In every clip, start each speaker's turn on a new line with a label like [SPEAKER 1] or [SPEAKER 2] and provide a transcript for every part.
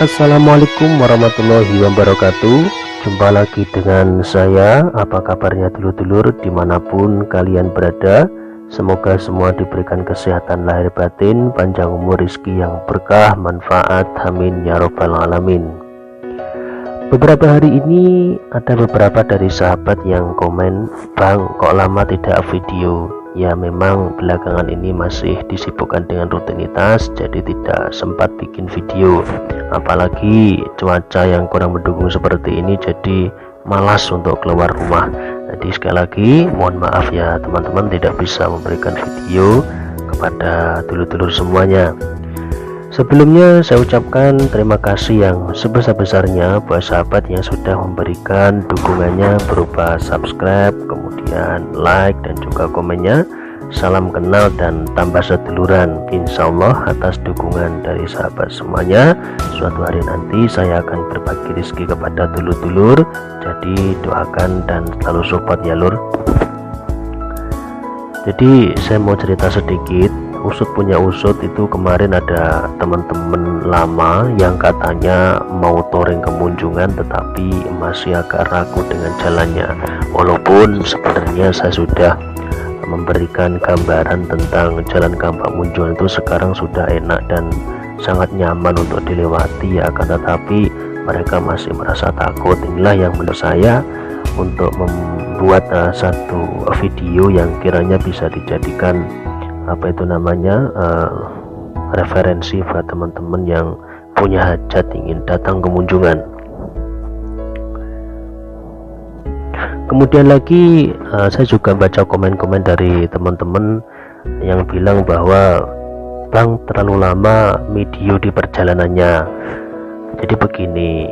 [SPEAKER 1] Assalamualaikum warahmatullahi wabarakatuh. Jumpa lagi dengan saya. Apa kabarnya dulur-dulur dimanapun kalian berada? Semoga semua diberikan kesehatan lahir batin, panjang umur, rezeki yang berkah, manfaat, amin ya robbal alamin. Beberapa hari ini ada beberapa dari sahabat yang komen, "Bang, kok lama tidak video?" Ya memang belakangan ini masih disibukkan dengan rutinitas, jadi tidak sempat bikin video. Apalagi cuaca yang kurang mendukung seperti ini, jadi malas untuk keluar rumah. Jadi sekali lagi mohon maaf ya teman-teman, tidak bisa memberikan video kepada dulur-dulur semuanya. Sebelumnya saya ucapkan terima kasih yang sebesar-besarnya buat sahabat yang sudah memberikan dukungannya berupa subscribe, kemudian like dan juga komennya. Salam kenal dan tambah seduluran. Insya Allah atas dukungan dari sahabat semuanya, suatu hari nanti saya akan berbagi rezeki kepada dulur-dulur. Jadi doakan dan selalu support ya lur. Jadi saya mau cerita sedikit. Usut punya usut, itu kemarin ada teman-teman lama yang katanya mau touring ke Munjungan tetapi masih agak ragu dengan jalannya. Walaupun sebenarnya saya sudah memberikan gambaran tentang jalan Kampak Munjungan itu sekarang sudah enak dan sangat nyaman untuk dilewati, akan tetapi mereka masih merasa takut. Inilah yang menurut saya untuk membuat satu video yang kiranya bisa dijadikan referensi buat teman-teman yang punya hajat ingin datang ke Munjungan. Kemudian lagi saya juga baca komen-komen dari teman-teman yang bilang bahwa Bang terlalu lama video di perjalanannya. Jadi begini,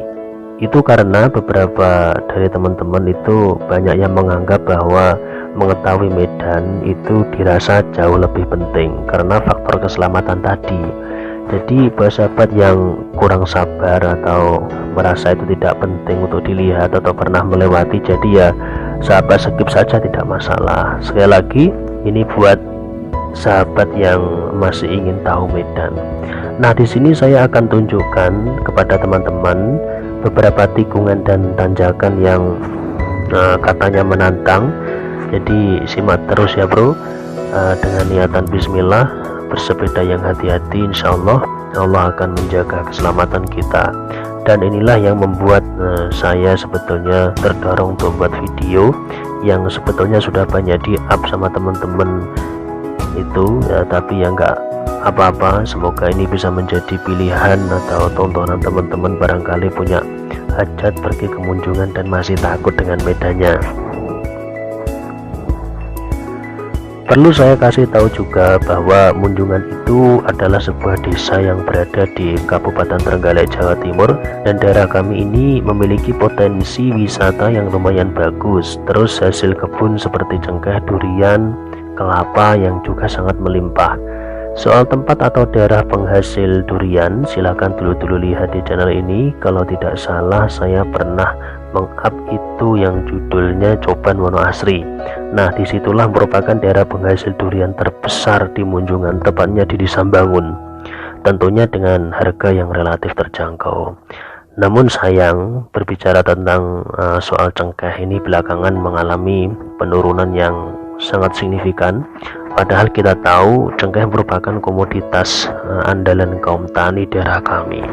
[SPEAKER 1] itu karena beberapa dari teman-teman itu banyak yang menganggap bahwa mengetahui medan itu dirasa jauh lebih penting karena faktor keselamatan tadi. Jadi buat sahabat yang kurang sabar atau merasa itu tidak penting untuk dilihat atau pernah melewati, jadi ya sahabat skip saja, tidak masalah. Sekali lagi ini buat sahabat yang masih ingin tahu medan. Nah di sini saya akan tunjukkan kepada teman-teman beberapa tikungan dan tanjakan yang katanya menantang. Jadi simak terus ya bro, dengan niatan bismillah, bersepeda yang hati-hati, insya Allah Allah akan menjaga keselamatan kita. Dan inilah yang membuat saya sebetulnya terdorong untuk buat video yang sebetulnya sudah banyak di up sama teman-teman itu ya, tapi ya enggak apa-apa, semoga ini bisa menjadi pilihan atau tontonan teman-teman barangkali punya hajat pergi ke Munjungan dan masih takut dengan medannya. Perlu saya kasih tahu juga bahwa Munjungan itu adalah sebuah desa yang berada di Kabupaten Trenggalek, Jawa Timur, dan daerah kami ini memiliki potensi wisata yang lumayan bagus. Terus hasil kebun seperti cengkeh, durian, kelapa yang juga sangat melimpah. Soal tempat atau daerah penghasil durian, silahkan dulu lihat di channel ini. Kalau tidak salah saya pernah meng-up itu yang judulnya Coban Wonoasri. Nah disitulah merupakan daerah penghasil durian terbesar di Munjungan, tepatnya di Desa Bangun, tentunya dengan harga yang relatif terjangkau. Namun sayang, berbicara tentang soal cengkeh ini belakangan mengalami penurunan yang sangat signifikan. Padahal kita tahu cengkeh merupakan komoditas andalan kaum tani daerah kami.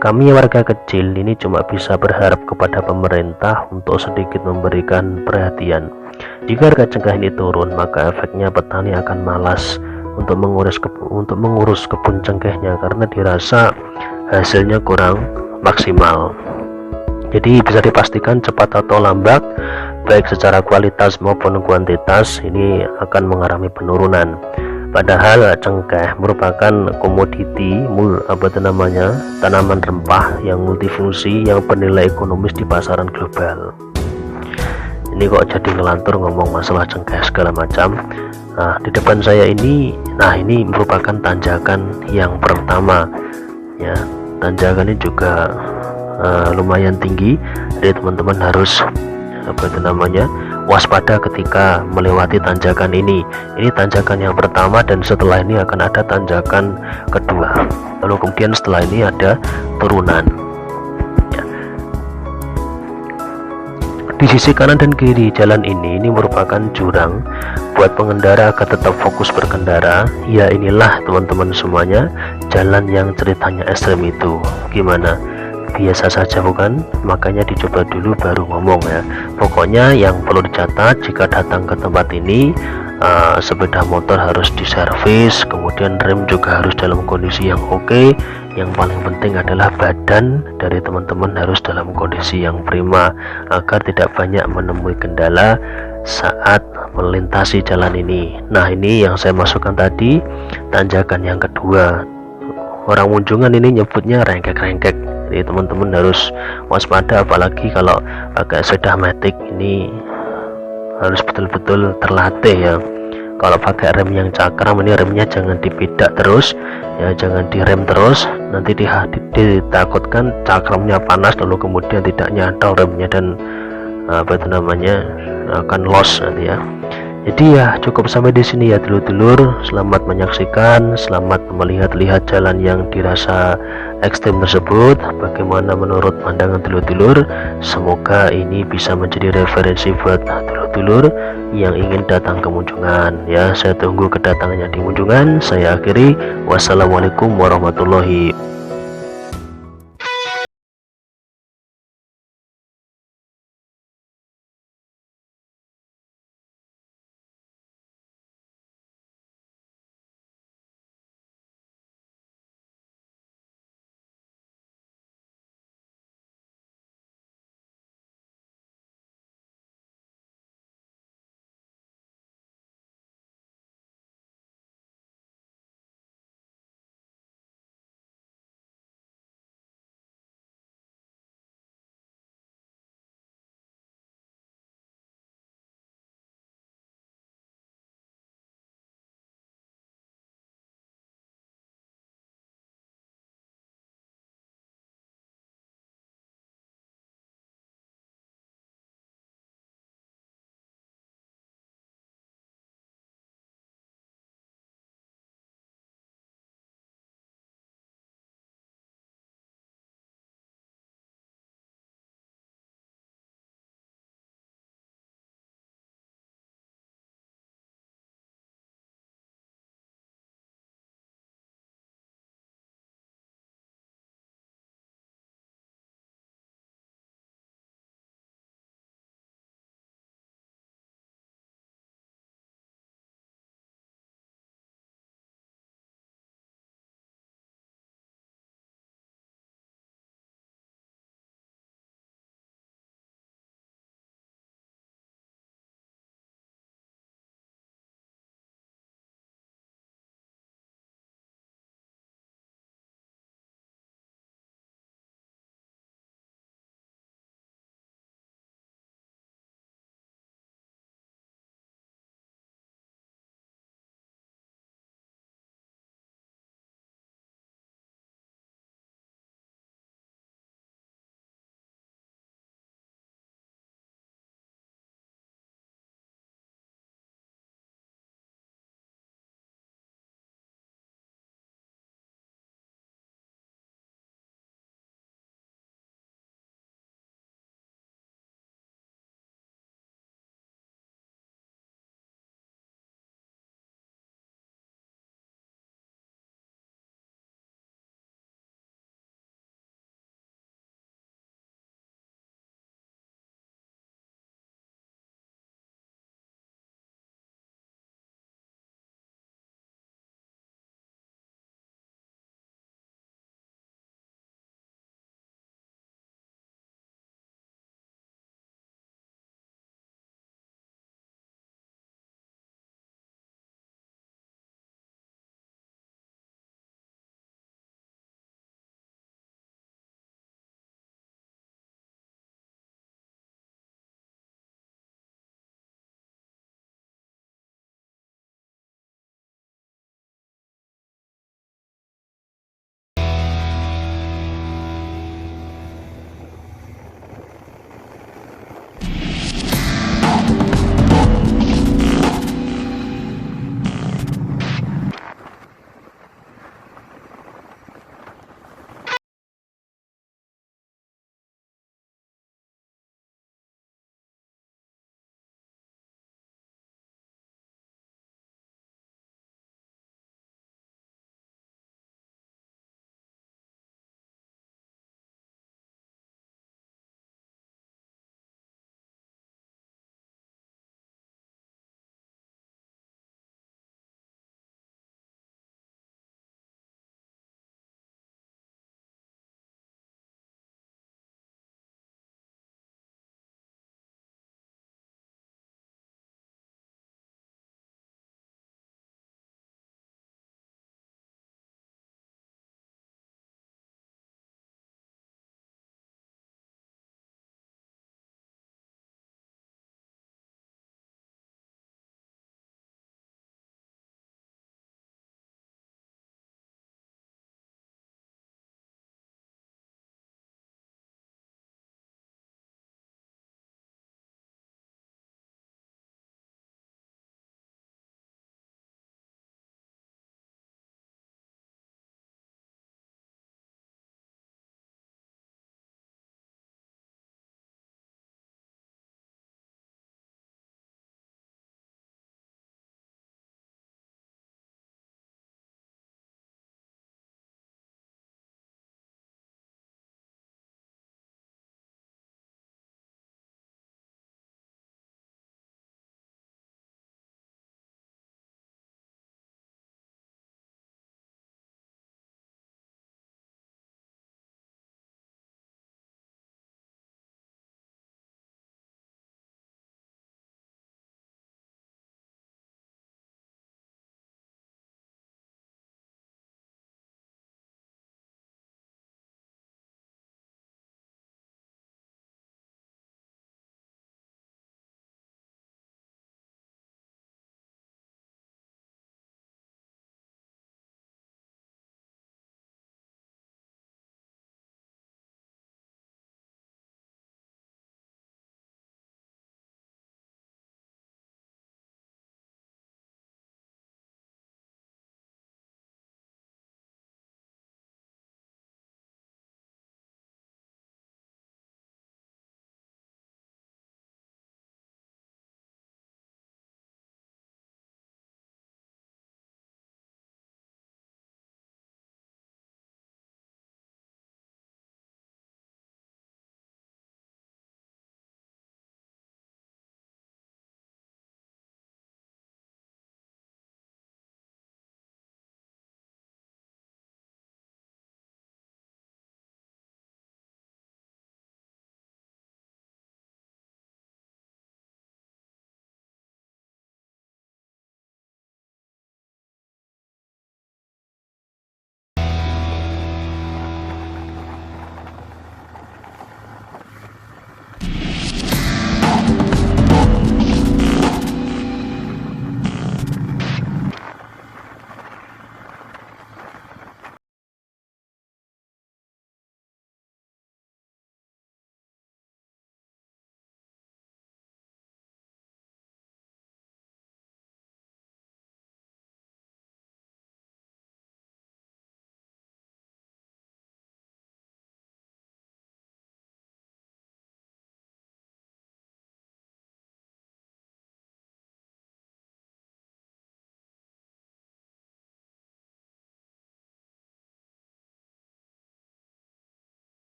[SPEAKER 1] Kami warga kecil ini cuma bisa berharap kepada pemerintah untuk sedikit memberikan perhatian. Jika harga cengkeh ini turun, maka efeknya petani akan malas untuk mengurus kebun cengkehnya karena dirasa hasilnya kurang maksimal. Jadi bisa dipastikan cepat atau lambat, baik secara kualitas maupun kuantitas, ini akan mengalami penurunan. Padahal cengkeh merupakan komoditi tanaman rempah yang multifungsi yang bernilai ekonomis di pasaran global. Ini kok jadi ngelantur ngomong masalah cengkeh segala macam. Nah di depan saya ini, ini merupakan tanjakan yang pertama ya. Tanjakan ini juga lumayan tinggi, jadi teman-teman harus waspada ketika melewati tanjakan ini. Ini tanjakan yang pertama dan setelah ini akan ada tanjakan kedua, lalu kemudian setelah ini ada turunan. Di sisi kanan dan kiri jalan ini merupakan jurang buat pengendara agar tetap fokus berkendara. Ya, inilah teman-teman semuanya jalan yang ceritanya ekstrem itu. Gimana? Biasa saja bukan? Makanya dicoba dulu baru ngomong ya. Pokoknya yang perlu dicatat jika datang ke tempat ini, sepeda motor harus diservis, kemudian rem juga harus dalam kondisi yang oke. Yang paling penting adalah badan dari teman-teman harus dalam kondisi yang prima agar tidak banyak menemui kendala saat melintasi jalan ini. Nah, ini yang saya masukkan tadi, tanjakan yang kedua. Orang Munjungan ini nyebutnya rengkek-rengkek. Jadi teman-teman harus waspada, apalagi kalau pakai sepeda matic ini harus betul-betul terlatih ya. Kalau pakai rem yang cakram ini remnya jangan dipidak terus ya, jangan direm terus, nanti ditakutkan cakramnya panas lalu kemudian tidak nyantol remnya dan apa itu namanya akan loss nanti ya. Jadi ya cukup sampai di sini ya dulur-dulur. Selamat menyaksikan, selamat melihat-lihat jalan yang dirasa ekstrem tersebut. Bagaimana menurut pandangan dulur-dulur? Semoga ini bisa menjadi referensi buat dulur-dulur yang ingin datang ke Munjungan ya. Saya tunggu kedatangannya di Munjungan. Saya akhiri, wassalamualaikum warahmatullahi